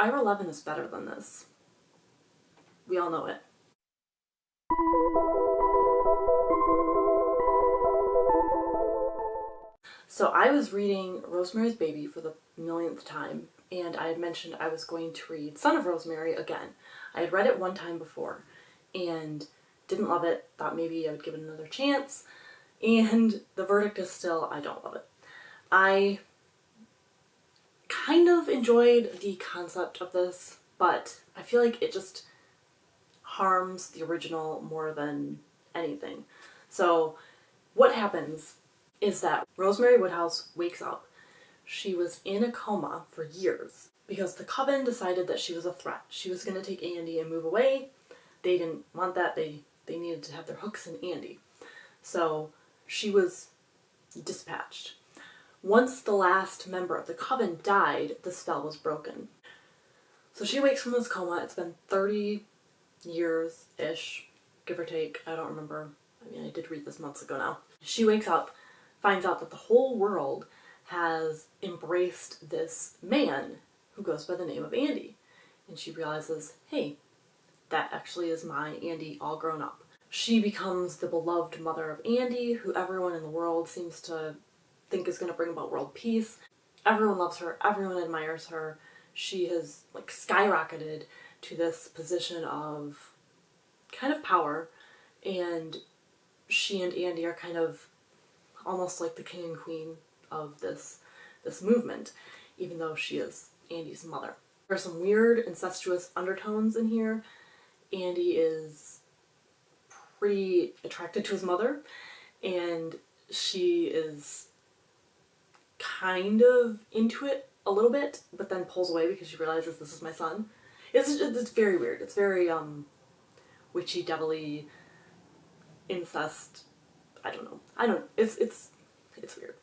Ira Levin is better than this. We all know it. So I was reading Rosemary's Baby for the millionth time, and I had mentioned I was going to read Son of Rosemary again. I had read it one time before and didn't love it, thought maybe I would give it another chance, and the verdict is still I don't love it. I kind of enjoyed the concept of this, but I feel like it just harms the original more than anything. So what happens is that Rosemary Woodhouse wakes up. She was in a coma for years because the coven decided that she was a threat. She was going to take Andy and move away. They didn't want that. They needed to have their hooks in Andy. So she was dispatched. Once the last member of the coven died, the spell was broken. So she wakes from this coma. It's been 30 years-ish, give or take. I don't remember. I mean, I did read this months ago now. She wakes up, finds out that the whole world has embraced this man who goes by the name of Andy. And she realizes, hey, that actually is my Andy all grown up. She becomes the beloved mother of Andy, who everyone in the world seems to think is going to bring about world peace. Everyone loves her, everyone admires her. She has like skyrocketed to this position of kind of power, and she and Andy are kind of almost like the king and queen of this movement, even though she is Andy's mother. There are some weird incestuous undertones in here. Andy is pretty attracted to his mother, and she is kind of into it a little bit, but then pulls away because she realizes this is my son. It's very weird. It's very witchy, devilly, incest. I don't know. It's weird.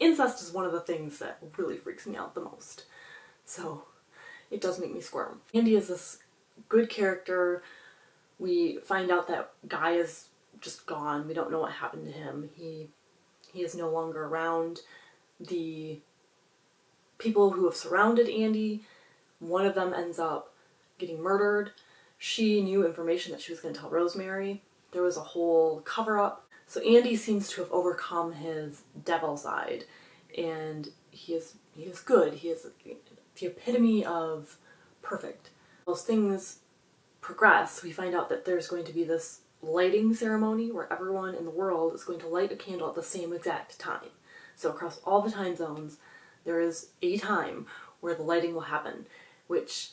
Incest is one of the things that really freaks me out the most. So it does make me squirm. Andy is this good character. We find out that Guy is just gone. We don't know what happened to him. He is no longer around. The people who have surrounded Andy, one of them ends up getting murdered. She knew information that she was going to tell Rosemary. There was a whole cover-up. So Andy seems to have overcome his devil side, and he is good. He is the epitome of perfect. Those things progress. We find out that there's going to be this lighting ceremony where everyone in the world is going to light a candle at the same exact time. So across all the time zones, there is a time where the lighting will happen, which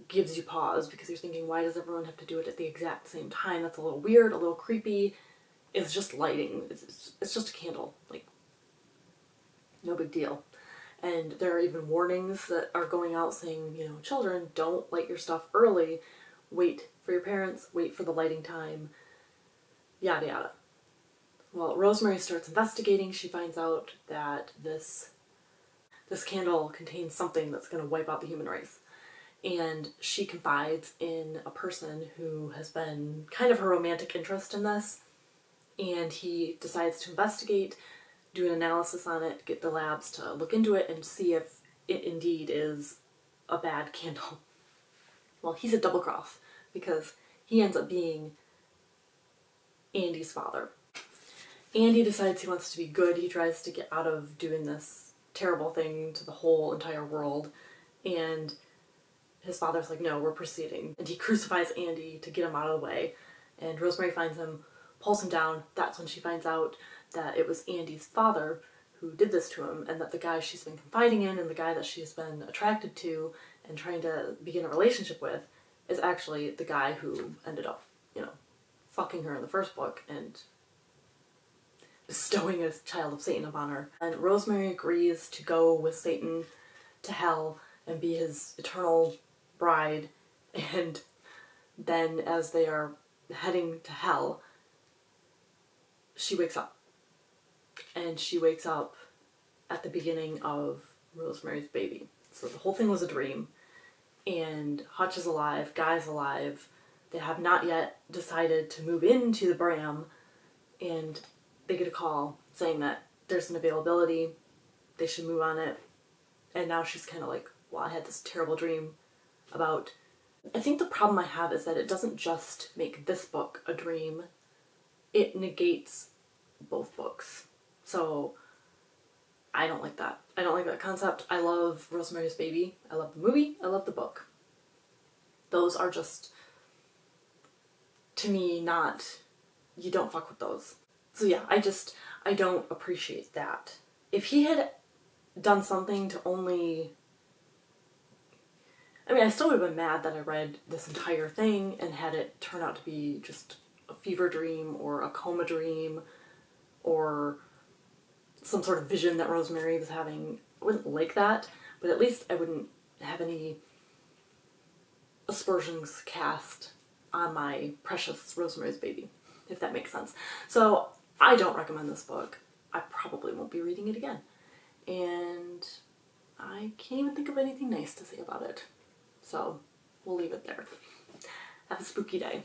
gives you pause because you're thinking, why does everyone have to do it at the exact same time? That's a little weird, a little creepy. It's just lighting. It's just a candle. Like, no big deal. And there are even warnings that are going out saying, you know, children, don't light your stuff early. Wait for your parents, wait for the lighting time, yada yada. Well, Rosemary starts investigating. She finds out that this candle contains something that's going to wipe out the human race. And she confides in a person who has been kind of her romantic interest in this. And he decides to investigate, do an analysis on it, get the labs to look into it and see if it indeed is a bad candle. Well, he's a double cross because he ends up being Andy's father. Andy decides he wants to be good. He tries to get out of doing this terrible thing to the whole entire world, and his father's like, no, we're proceeding. And he crucifies Andy to get him out of the way, and Rosemary finds him, pulls him down. That's when she finds out that it was Andy's father who did this to him, and that the guy she's been confiding in and the guy that she's been attracted to and trying to begin a relationship with is actually the guy who ended up, you know, fucking her in the first book and bestowing a child of Satan upon her. And Rosemary agrees to go with Satan to hell and be his eternal bride. And then as they are heading to hell, she wakes up. And she wakes up at the beginning of Rosemary's Baby. So the whole thing was a dream. And Hutch is alive, Guy's alive. They have not yet decided to move into the Bram, and they get a call saying that there's an availability, they should move on it. And now she's kind of like, well, I had this terrible dream about... I think the problem I have is that it doesn't just make this book a dream, it negates both books. So I don't like that. I don't like that concept. I love Rosemary's Baby. I love the movie. I love the book. Those are just, to me, not... you don't fuck with those. So yeah, I don't appreciate that. If he had done something to only... I mean, I still would have been mad that I read this entire thing and had it turn out to be just a fever dream or a coma dream or some sort of vision that Rosemary was having. I wouldn't like that, but at least I wouldn't have any aspersions cast on my precious Rosemary's Baby, if that makes sense. So I don't recommend this book. I probably won't be reading it again. And I can't even think of anything nice to say about it. So we'll leave it there. Have a spooky day.